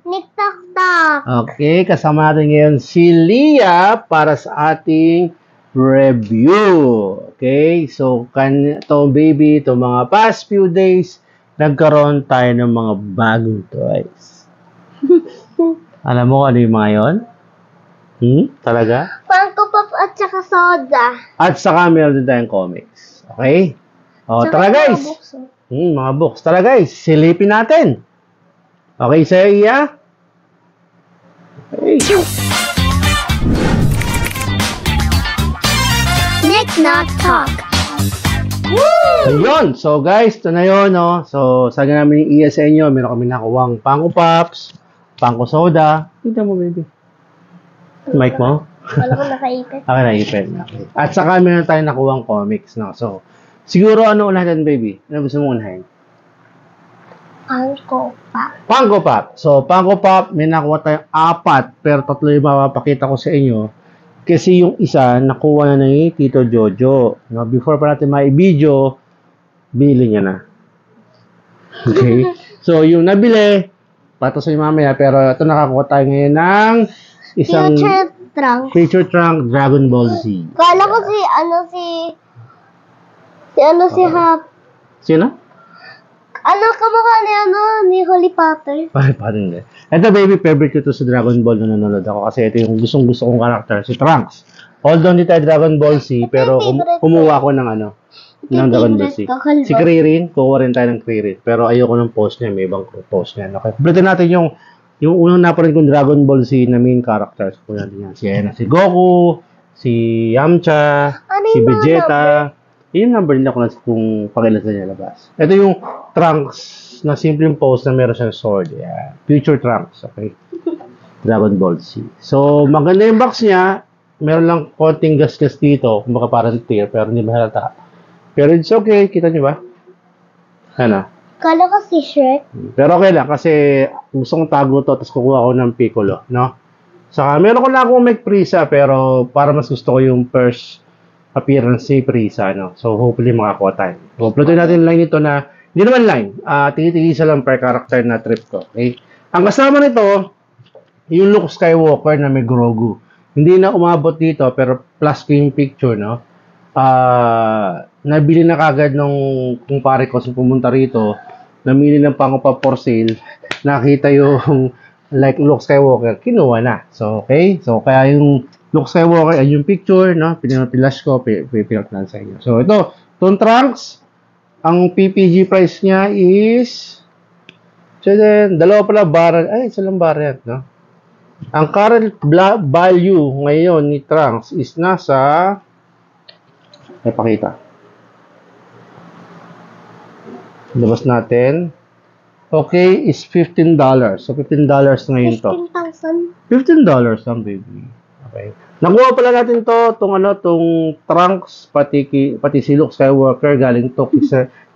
Niktak-tak. Okay, kasama natin ngayon si Leah para sa ating review. Okay, so to baby, to mga past few days, nagkaroon tayo ng mga bagong toys. Alam mo ano yung mga yun? Talaga? Funko Pop at saka soda. At saka meron din tayong comics. Okay? O, tara guys! Mga books. Tara guys, silipin natin. Okay sa'yo, Iya? Okay. Nick Knock Talk. Ayun. So guys, ito na yun. No? So, sabi namin yung Iya sa inyo, meron kami nakuwang Funko Pops, Funko Soda. Tignan mo, baby. Mic mo? Wala ko nakaipit. Okay, naipin. Okay. At saka meron tayong nakuwang comics. No? So, siguro ano unahin, baby? Ano gusto mo unahin? Funko Pop. Funko Pop. So, Funko Pop, may nakuha tayong 4, pero 3 yung mapapakita ko sa inyo. Kasi yung isa, nakuha na ni Tito Jojo. No, before pa natin ma-video, binili niya na. Okay? So, yung nabili, pato sa mamaya, pero ito nakakuha tayo ngayon ng isang Future Trunk. Future Trunk Dragon Ball Z. Kala ko si Hap. Sino? Kamukha ni Holy Potter. Parang hindi. Ito baby, favorite ko to sa Dragon Ball na nanonood ako kasi ito yung gustong-gusto kong karakter, si Trunks. Although hindi tayo Dragon Ball Z, pero kumuha ko ng ng Dragon Ball Z. Si Kuririn, kuha rin tayo ng Kuririn. Pero ayoko ng post niya, may ibang post niya. Okay. Pilitin natin yung unang naparin kong Dragon Ball Z na main characters. Kung natin yan. Si Goku, si Yamcha, si Vegeta. Yung number nila kung pakilan sa niya labas. Ito yung Trunks na simpleng pose na meron siyang sword. Yeah. Future Trunks. Okay. Dragon Ball Z. So, maganda yung box niya. Meron lang konting gas-gas dito. Kumbaga parang tear, pero hindi mahalata. Pero it's okay. Kita niyo ba? Ano? Kala ko si Shrek. Pero okay lang kasi gusto kong tago to tapos kukuha ko ng Piccolo. No? Saka meron ko na akong Mech Frieza pero para mas gusto ko yung first appearance si Frieza, no? So, hopefully makakuha tayo. So, plutoy natin line ito na, hindi naman line, tinitigisa lang per character na trip ko. Okay? Ang kasama nito, yung Luke Skywalker na may Grogu. Hindi na umabot dito, pero plus ko yung picture, no? Nabili na kagad nung kumpare ko sa pumunta rito, namili ng Funko Pop for sale, nakita yung like Luke Skywalker, kinuha na. So, okay? So, kaya yung Luke Skywalker, ay yung picture, no? Pinapilash ko, pinaklan sa inyo. So, itong Trunks, ang PPG price niya is, dalawa pala barrel, isa lang barrel, no? Ang current value ngayon ni Trunks is nasa, napakita. Labas natin. Okay, is $15. So, $15 ngayon to. $15,000. $15 lang, baby. Okay. Nakuha pala natin tong Trunks, pati si Luke Skywalker, galing to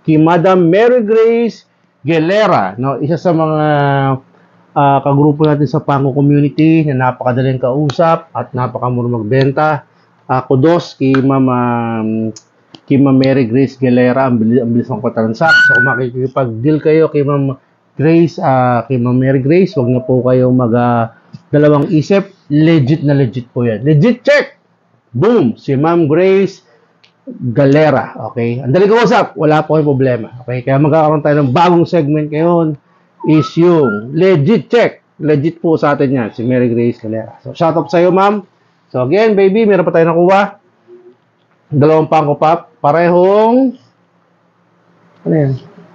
kay Madam Mary Grace Gelera, no? Isa sa mga kagrupo natin sa Funko community na napakadaling kausap at napakamura magbenta. Kudos kay Ma'am Mary Grace Gelera, ang bilis ng patransak. So kung makikipag-deal kayo kay Ma'am Grace, kay Ma'am Mary Grace, wag na po kayo dalawang isip. Legit na legit po yan. Legit check! Boom! Si Ma'am Grace Galera. Okay? Ang dali ko usap. Wala po kayong problema. Okay? Kaya magkakaroon tayo ng bagong segment ngayon is yung legit check. Legit po sa atin yan. Si Mary Grace Galera. So, shout out sa iyo, ma'am. So, again, baby, meron pa tayo nakuha. Dalawang Funko Pop. Parehong ano yan?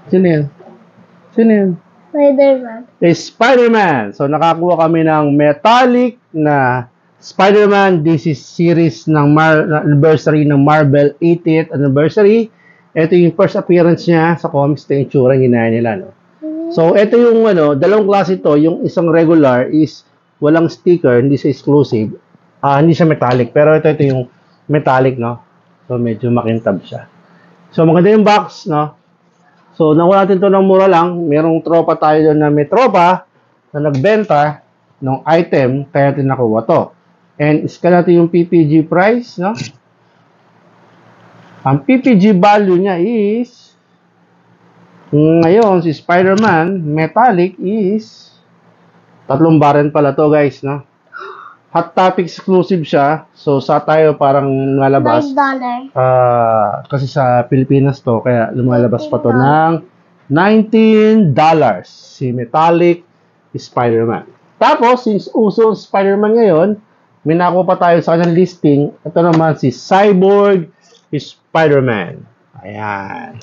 Sino yan? Spider-Man. Spider-Man. So, nakakuha kami ng metallic na Spider-Man. This is series ng anniversary ng Marvel 80th anniversary. Ito yung first appearance niya sa comics. Ito yung tsura ginaya nila, no? So, ito yung, dalawang klase ito. Yung isang regular is walang sticker, hindi siya exclusive. Hindi siya metallic. Pero ito yung metallic, no? So, medyo makintab siya. So, maganda yung box, no? So, nakuha natin ito ng mura lang. Merong tropa tayo doon na may tropa na nagbenta ng item, kaya natin nakuha to. And scan natin yung PPG price, no? Ang PPG value niya is, ngayon, si Spider-Man, metallic is Tatlong barren pala to, guys, no? Hot Topic exclusive siya. So, sa tayo parang lumalabas. $9. Kasi sa Pilipinas to, kaya lumalabas pa to ng $19. Si Metallic Spider-Man. Tapos, since uso Spider-Man ngayon, may nakuha pa tayo sa kanyang listing. Ito naman si Cyborg Spider-Man. Ayan.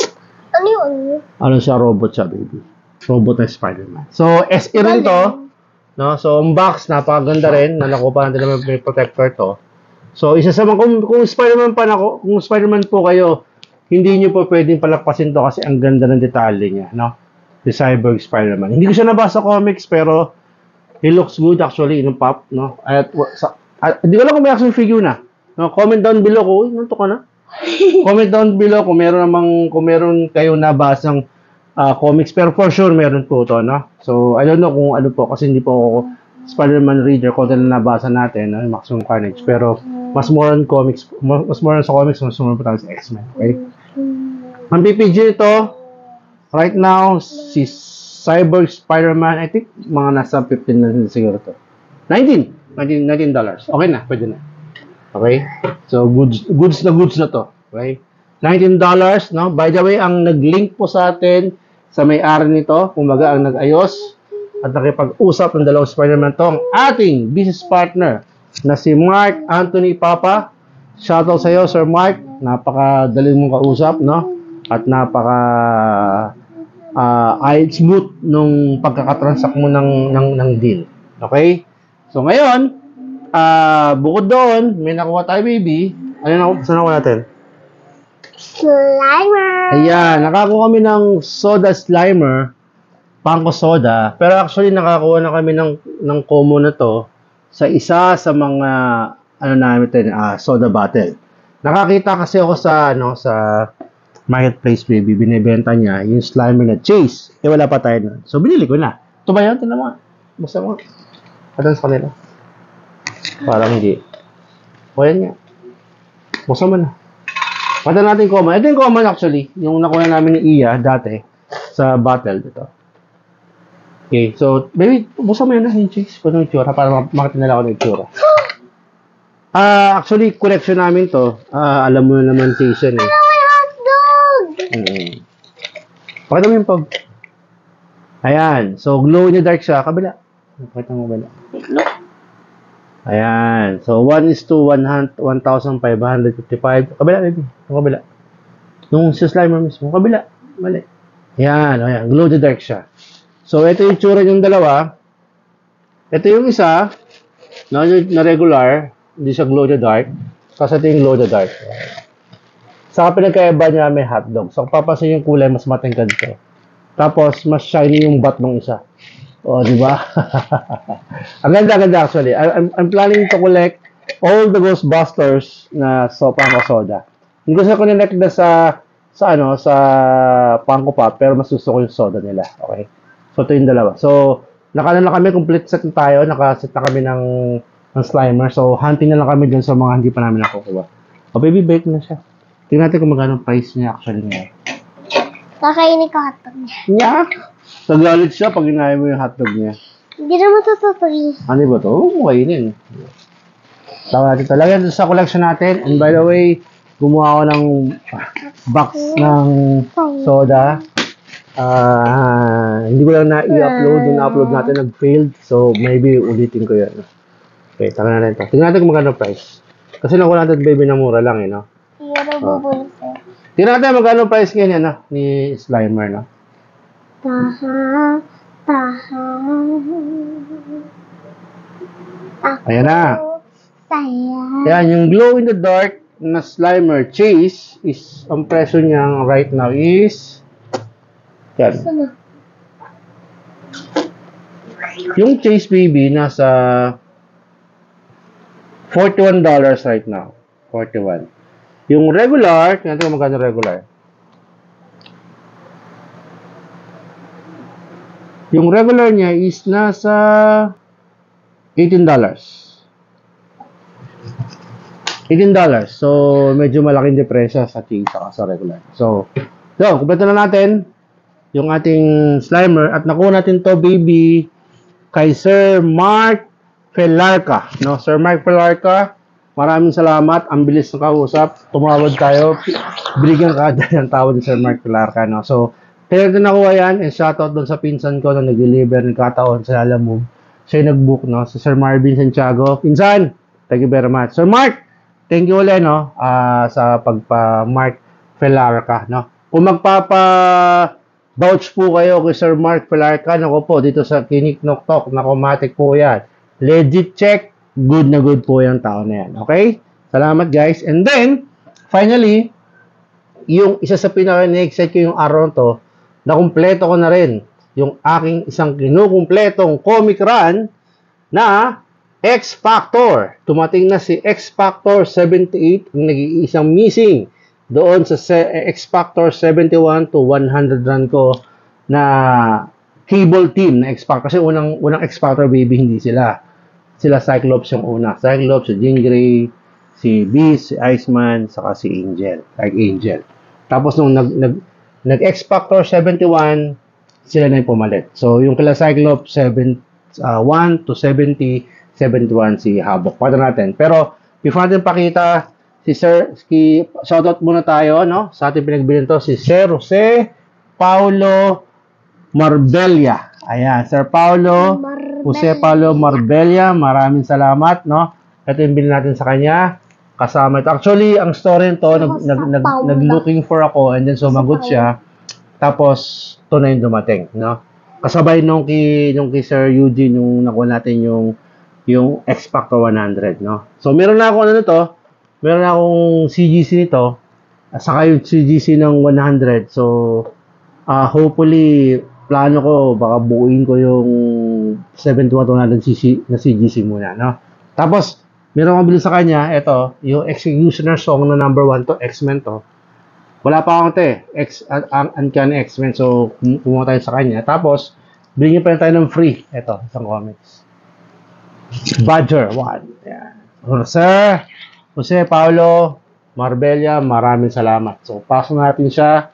Ano yun? Ano siya? Robot siya, baby. Robot na Spider-Man. So, SE rin to. No? So, ang box, napakaganda rin. Nakuha pa natin naman may protector to. So, isa sa mga, kung Spider-Man pa na, kung Spider-Man po kayo, hindi nyo po pwedeng palakpasin to kasi ang ganda ng detalye niya, no? Si Cyborg Spider-Man. Hindi ko siya nabasa comics, pero he looks good actually in pop, no? Hindi ko lang kung may action figure na. No? Comment down below ko, nanto ka na? Comment down below kung meron kayong nabasang comics, pero for sure meron po to, no? So, I don't know kung ano po, kasi hindi po ako Spider-Man reader, kung na nabasa natin, no? Maximum Carnage, pero mas more on comics, mas more on sa comics, mas more pa tayo sa X-Men, okay? Ang PPG ito, right now, si Cyborg Spider-Man, I think, mga nasa 15 na siguro to. $19. Okay na, pwede na. Okay? So, goods na to. Okay? $19, no? By the way, ang nag-link po sa atin sa may-ari nito, kumbaga ang nag-ayos at nakipag-usap ng dalawang Spider-Man to, ang ating business partner na si Mark Anthony Papa. Shoutout sa iyo, Sir Mark. Napakadaling mong kausap, no? At smooth nung pagkakatransact mo ng deal. Okay? So, ngayon, bukod doon, may nakuha tayo, baby. Saan nakuha natin? Slimer. Ayan, nakakuha kami ng soda Slimer, Pangko Soda, pero actually nakakuha na kami ng combo na to sa isa sa mga soda bottle. Nakakita kasi ako sa marketplace, baby, binibenta niya yung Slimer na Chase. Wala pa tayo nun. So binili ko na. Ito ba yan? Tignan mo. Basta mo. Atan sa kanila. Parang hindi. O yan nga. Buksan mo na. Pata natin common. Ito yung common actually. Yung nakuha namin ni Iya dati sa bottle dito. Okay. So, baby, buksan mo yun na yung cheese. Paano yung tsura? Para makita nila ako ng tsura. Actually, collection namin to. Alam mo naman cheese yan eh. Ano may hotdog? Pakita mo yung pag. Ayan. So, glow in the dark siya. Kabila. Pakita mo kabila. Ayan. So, 1:1,555. Kabila, baby. Yung kabila. Yung si Slimer mismo. Kabila. Mali. Ayan. Ayan. Glow in the dark siya. So, ito yung tsura yung dalawa. Ito yung isa na regular. Hindi siya glow in the dark. Kasi ito yung glow in the dark. Saka pinagkaiba niya may hotdog. So, kung papasin yung kulay, mas matingkad to. Tapos, mas shiny yung bat ng isa. O, di ba? Ang ganda actually. I'm planning to collect all the Ghostbusters na Pangko Soda. Hindi ko siya connect na sa Pangko Pop, pero mas gusto ko yung soda nila. Okay? So, ito yung dalawa. So, na kami, complete set na tayo. Nakaset na kami ng Slimer. So, hunting na lang kami dun sa mga hindi pa namin nakukuha. O, baby, bake na siya. Tingnan natin kung magkano price niya actually ngayon. Kakainin ka hotdog niya. Yeah. Nagalit siya pag inahin mo yung hotdog niya. Hindi naman totoo. Ano ba ito? Kainin. Tawa natin ito. Lagyan sa collection natin. And by the way, gumawa ako ng box ng soda. Hindi ko lang na-i-upload. Yung na-upload natin nag-failed. So, maybe ulitin ko yan. Okay, tanga natin ito. Tingnan natin kung magkano price. Kasi nakuha natin baby na mura lang, eh, no? Pero bubulis eh. Tingnan natin magkano price ngayon, no? Ni Slimer, no? Taha. Ayan na. Saya. Ayan, yung glow in the dark na Slimer Chase is, ang presyo niya right now is yan. Ano? Yung Chase baby nasa $41 right now. 41. Yung regular, tingnan natin kung magkano regular. Yung regular niya is nasa $18. $18. So, medyo malaking diferensya sa Chase saka sa regular. So, kumpleto na natin yung ating Slimer at nakuha natin to baby kay Sir Mark Felarca. No? Sir Mark Felarca, maraming salamat. Ang bilis ng kausap. Tumawad tayo. Binigyan ka ng tawad ni Sir Mark Felarca. No? So, kaya din nakuha yan. And shoutout doon sa pinsan ko na nag-deliver ng kataon sa Lalamove. Siya yung nag-book, no? Si Sir Marvin Santiago. Pinsan, thank you very much. Sir Mark, thank you ulit, no? Sa pagpa-Mark Felarca, no? Kung magpapa-vouch po kayo kay Sir Mark Felarca, nako po, dito sa Kinik Noktok, nakomatic po yan. Legit check, good na good po yung tao na yan. Okay? Salamat, guys. And then, finally, yung isa sa pinaka-next ko yung araw to, na kumpleto ko na rin yung aking isang kinukumpletong comic run na X Factor. Tumating na si X Factor 78, yung nag-iisang missing doon sa X Factor 71 to 100 run ko na cable team na X Factor. Kasi unang X Factor baby, hindi sila. Sila Cyclops yung una. Cyclops, si Jean Grey, si Beast, si Iceman, saka si Angel. Like Angel. Tapos nung nag-X Factor 71, sila na yung pumalit. So, yung kila Cyclops 1 to 70, 71 si Habok. Pwede natin. Pero, before natin pakita, shoutout muna tayo, no? Sa ating pinagbilin to, si Sir Jose Paulo Marbella. Ayan, Sir Jose Paulo Marbella, maraming salamat, no? Ito yung bilin natin sa kanya. Kasama ito. Actually, ang story nito, nag-looking for ako and then sumagot siya. Tapos, ito na yung dumating, no? Kasabay nung kay Sir Eugene, yung nakuha natin yung X Factor 100, no? So, meron na ako meron na akong CGC nito, saka yung CGC ng 100. So, hopefully, plano ko, baka buuin ko yung 71-100 na CGC muna, no? Tapos, meron akong bilhin sa kanya, ito, yung Executioner song na number 1 to, X-Men to. Wala pa akong Uncanny X-Men, so kumuha tayo sa kanya. Tapos, bilhin pa rin tayo ng free. Ito, isang comics. Badger 1. Ayan. Jose Paulo Marbella, maraming salamat. So, pasok natin siya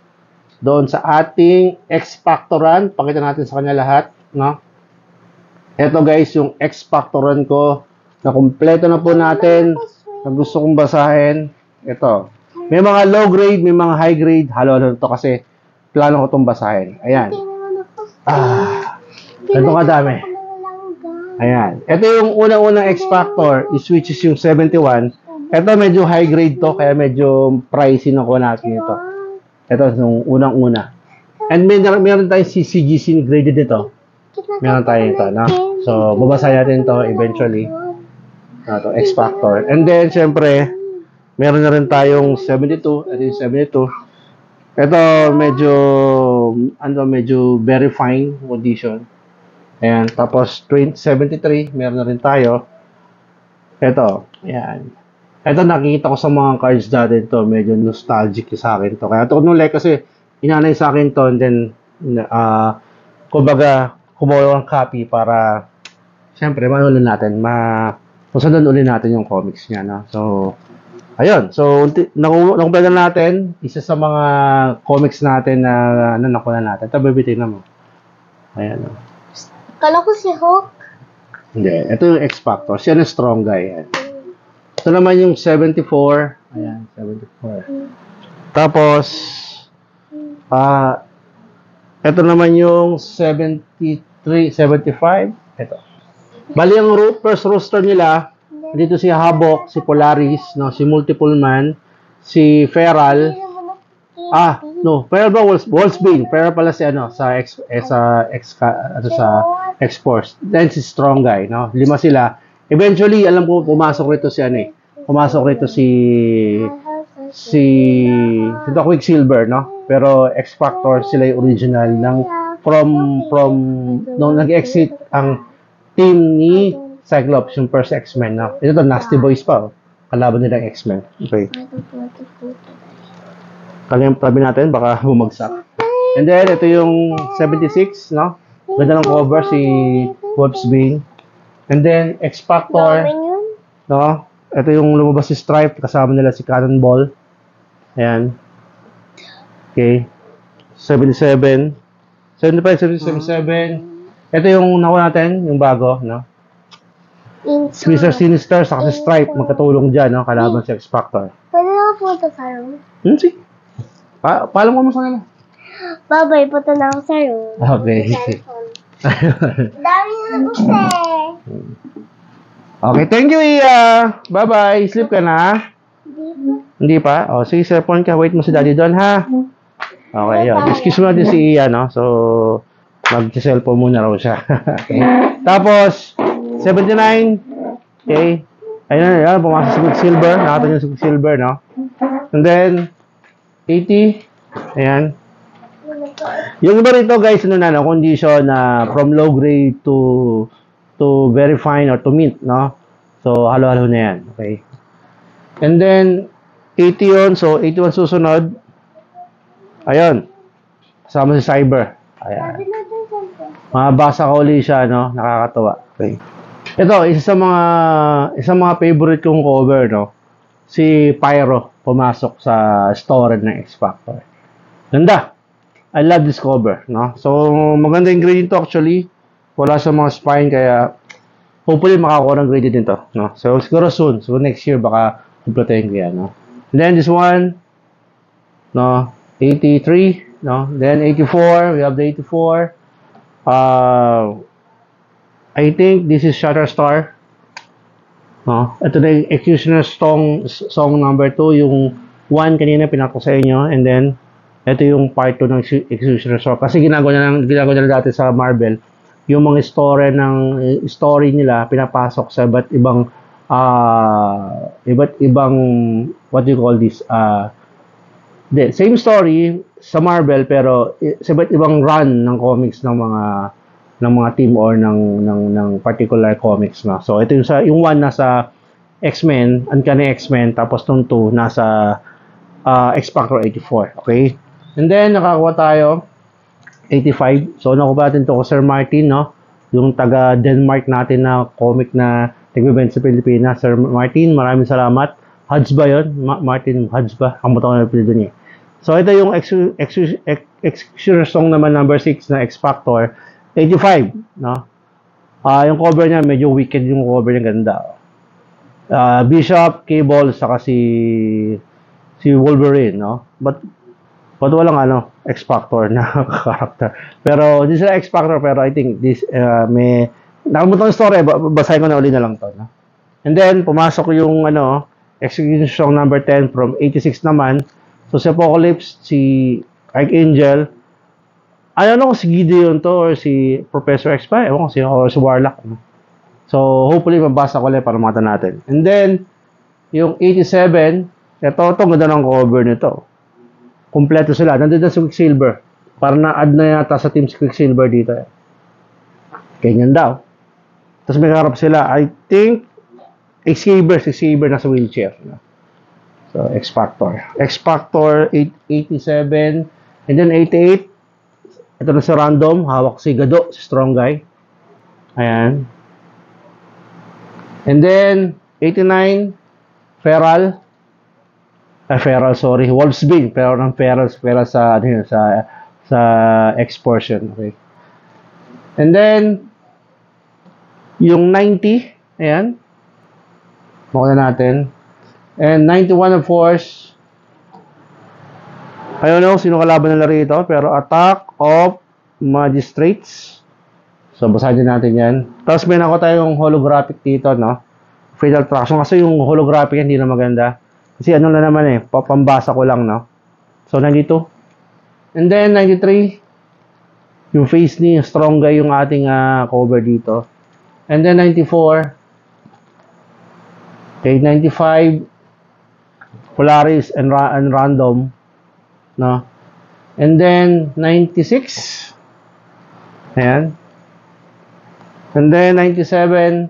doon sa ating X-Factoran. Pakita natin sa kanya lahat, no? Ito guys, yung X-Factoran ko, na kumpleto na po natin, na gusto kong basahin. Ito. May mga low grade, may mga high grade. Halo-halo ito kasi plano ko itong basahin. Ayan. Ito kadami. Ayan. Ito yung unang-unang X Factor. I-switch is yung 71. Ito medyo high grade to, kaya medyo pricey na ko natin ito. Ito yung unang-una. And meron tayong CGC graded dito. Meron tayo ito, no? So, babasahin natin ito eventually. Ito, X Factor. And then, syempre, meron na rin tayong 72. Ito yung 72. Ito, medyo very fine condition. Ayan. Tapos, 73, meron na rin tayo. Ito, ayan. Ito, nakikita ko sa mga cards dati ito. Medyo nostalgic sa akin to. Kaya ito, kasi inanay sa akin to. And then, kumbaga, kumuha ng copy para, syempre, manulan natin, kusundan ulit natin yung comics niya, no? So, ayun. So, nakumpleto natin, isa sa mga comics natin na nakuha natin. Ito, babitin na mo. Ayan, no? Kala ko si Hulk. Hindi. Ito yung X Factor. Siya na strong guy. Ayan. Ito naman yung 74. Ayan, 74. Tapos, ito naman yung 73, 75. Ito. Bali, ang first roster nila, dito si Habok, si Polaris, no, si Multiple Man, si Feral. Feral ba? Wolfsbane. Feral pala si sa X-Force. Then si Strong Guy, no? 5 sila. Eventually, alam ko pumasok rito si Doc Quicksilver, no? Pero X-Factor sila yung original nung nag-exit ang team ni Cyclops, yung first X-Men, no? Ito to, Nasty Boys pa, oh. Kalaban nila ang X-Men. Okay. Tabi natin, baka bumagsak. And then, ito yung 76, no? Ganda ng cover, si Wolfsbane. And then, X-Factor, no? Ito yung lumabas si Stripe, kasama nila si Cannonball. Ayan. Okay. 77. 75, 77. Ito yung nakuha natin, yung bago, no? Mr. Sinister sa kasi Stripe, magkatulong dyan, no? Kalaban sa X-Factor. Pwede na punta sa room? Sige. Paalam ko mo sa nila. Bye-bye, punta na ako sa room. Okay. Dami na gusto. Okay, thank you, Iya. Bye-bye. Sleep ka na? Hindi pa? O, sige, cellphone ka. Wait mo si daddy doon, ha? Okay, yun. Excuse mo natin si Iya, no? So, mag-cellphone muna raw siya. Okay. Tapos, 79. Okay. Ayun, pumasok sa Quicksilver. Nakatayo sa Quicksilver, no? And then, 80. Ayan. Yung iba rito, guys, ano na, no? Condition na from low grade to very fine or to mint, no? So, halo-halo na yan. Okay. And then, 80 yun. So, 81 susunod. Ayun. Kasama si Cyber. Ayan. Mabasa ko ulit siya, no? Nakakatawa. Okay. Ito, isa sa mga favorite kong cover, no? Si Pyro pumasok sa store ng X-Factor. Ganda. I love this cover, no? So, maganda yung grading to actually. Wala sa mga spine, kaya hopefully makakuha ng grading din to, no? So, siguro soon. So, next year, baka kumpletuhin ko yan, no? And then, this one, no? 83, no? Then, 84. We have the 84. I think this is Shatterstar. No? Ito na yung Executioner song number 2. Yung 1 kanina pinako sa inyo. And then, ito yung part 2 ng Executioner song. Kasi ginagawa nila dati sa Marvel. Yung mga story nila pinapasok sa iba't ibang what do you call this? Same story sa Marvel pero sa iba't ibang run ng comics ng mga team or ng particular comics, no. So ito yung 1 nasa X-Men, Uncanny X-Men, tapos tong 2 nasa X-Factor 84, okay? And then nakakuha tayo 85. So nakuha natin to ko Sir Martin, no. Yung taga Denmark natin na comic na nagbebenta sa Pilipinas. Sir Martin, maraming salamat. Huds ba yun? Martin Huds ba? Ang butang na napili doon eh. So, ito yung Executioner song naman number 6 na X-Factor. 85, no? Yung cover niya, medyo wicked yung cover niya, ganda. Bishop, Cable, saka si Wolverine, no? But walang X-Factor na character. Pero, hindi sila X-Factor, pero I think this, nakalimutan yung story, basahin ko na uli na lang to, no? And then, pumasok yung, Execution song number 10 from 86 naman. So, si Apocalypse, si Archangel, kung si Gideon to or si Professor X pa, ewan ko or si Warlock. So, hopefully, mabasa ko ulit para makita natin. And then, yung 87, ito ganda ng cover nito. Kompleto sila. Nandito si Quicksilver. Para na-add na yata sa team si Quicksilver dito. Ganyan daw. Tapos may harap sila. I think, Xavier nasa wheelchair. So, X-Factor. X-Factor, 87. And then, 88. Ito na sa random. Hawak si Gado, si Strong Guy. Ayan. And then, 89. Feral, sorry. Wolfsbane. Pero ng Feral sa, sa X-portion. Okay. And then, yung 90. Ayan. Mukha na natin. And 91, of course, I don't know sino kalaban nila rito, pero Attack of Magistrates. So, basahin natin yan. Tapos may nakuha tayong holographic dito, no? Fatal Attraction. Kasi yung holographic hindi na maganda. Kasi ano na naman eh, pambasa ko lang, no? So, 92. And then, 93. Yung face ni Strong Guy yung ating cover dito. And then, 94. Okay, 95, Polaris and Random, no? And then, 96, ayan. And then, 97,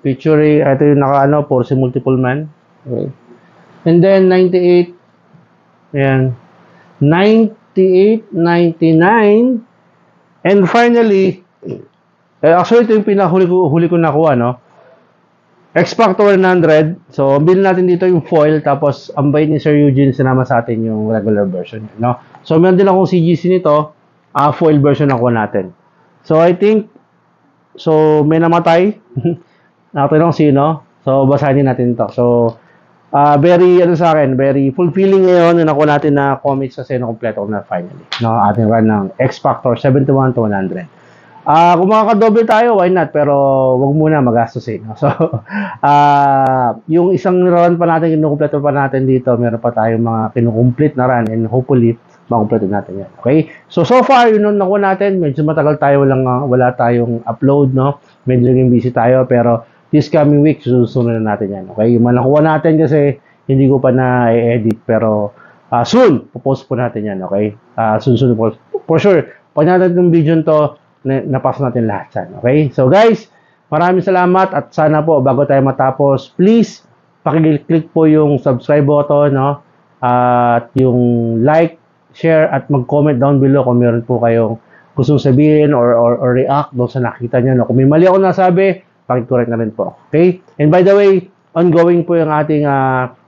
featuring, ito yung for si Multiple Man. Okay. And then, 98, ayan. 98, 99, and finally, actually, ito yung pinahuli ko nakuha, no? X-Factor 100. So, bilhin natin dito yung foil. Tapos, ang bait ni Sir Eugene, sinama sa atin yung regular version. No? So, meron din akong CGC nito. Foil version ako natin. So, I think, So, may namatay. Nakatanong sino. So, basahin natin to. So, very, sa akin, very fulfilling ngayon na nakuha natin na comics kasi na-complete ko na finally. No, ating run ng X Factor 71 to 100. Kung makakadoble tayo, why not? Pero, wag muna magastos eh. No? So, yung isang run pa natin, kinukumpleto pa natin dito, meron pa tayong mga kinukumplete na run and hopefully, makumpleto natin yan. Okay? So far, yun yung nakuha natin. Medyo matagal tayo, wala tayong upload, no? Medyo naging busy tayo, pero this coming week, susunod na natin yan. Okay? Yung nakuha natin kasi, hindi ko pa na-edit, pero soon, popost po natin yan. Okay? Soon po. For sure, pag natin yung video to, napasok natin lahat yan. Okay? So guys, maraming salamat at sana po, bago tayo matapos, please, pakiclick po yung subscribe button, no? At yung like, share at mag-comment down below kung meron po kayong gustong sabihin or react doon sa nakita nyo. No? Kung may mali ako nasabi, pakicorrect na rin po. Okay? And by the way, ongoing po yung ating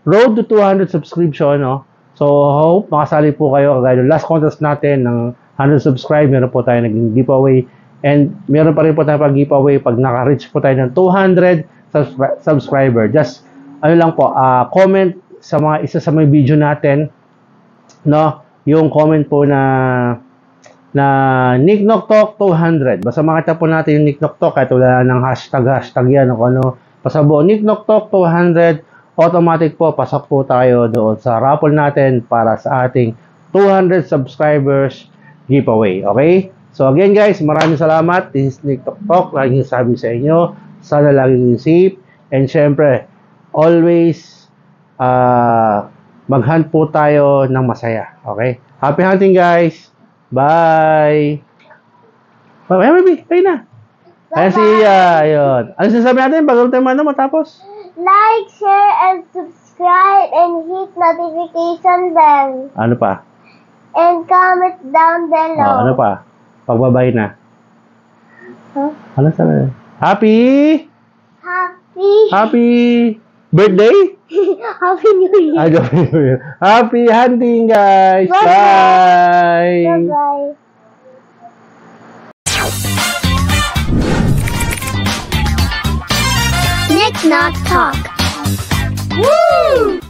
road to 200 subscription. No? So, hope makasali po kayo. Kagaya last contest natin ng 100 subscribe, meron po tayo naging giveaway. And meron pa rin po tayo pag-giveaway pag naka-reach po tayo ng 200 subscriber. Just, lang po, comment sa isa sa mga video natin, no? Yung comment po na Nick Knock Talk 200. Basta makita po natin yung Nick Knock Talk kahit wala ng hashtag yan o ano. Basta po Nick Knock Talk 200, automatic po pasok po tayo doon sa raffle natin para sa ating 200 subscribers giveaway. Okay? So again guys, maraming salamat. This is Nick Knock Talk. Laging sabi sa inyo, sana laging safe. And syempre, always mag-hunt po tayo ng masaya. Okay? Happy hunting, guys! Bye! Bye, baby! Kayo na! Ayan si ayun. Ano sinasabi natin bago tayo matapos? Like, share, and subscribe, and hit notification bell. Ano pa? And comment down below. Ano pa? Pagbabay na. Huh? Ano sabi? Happy birthday? Happy New Year. Happy hunting, guys. Bye. Bye-bye. Nick Knock Talk. Woo!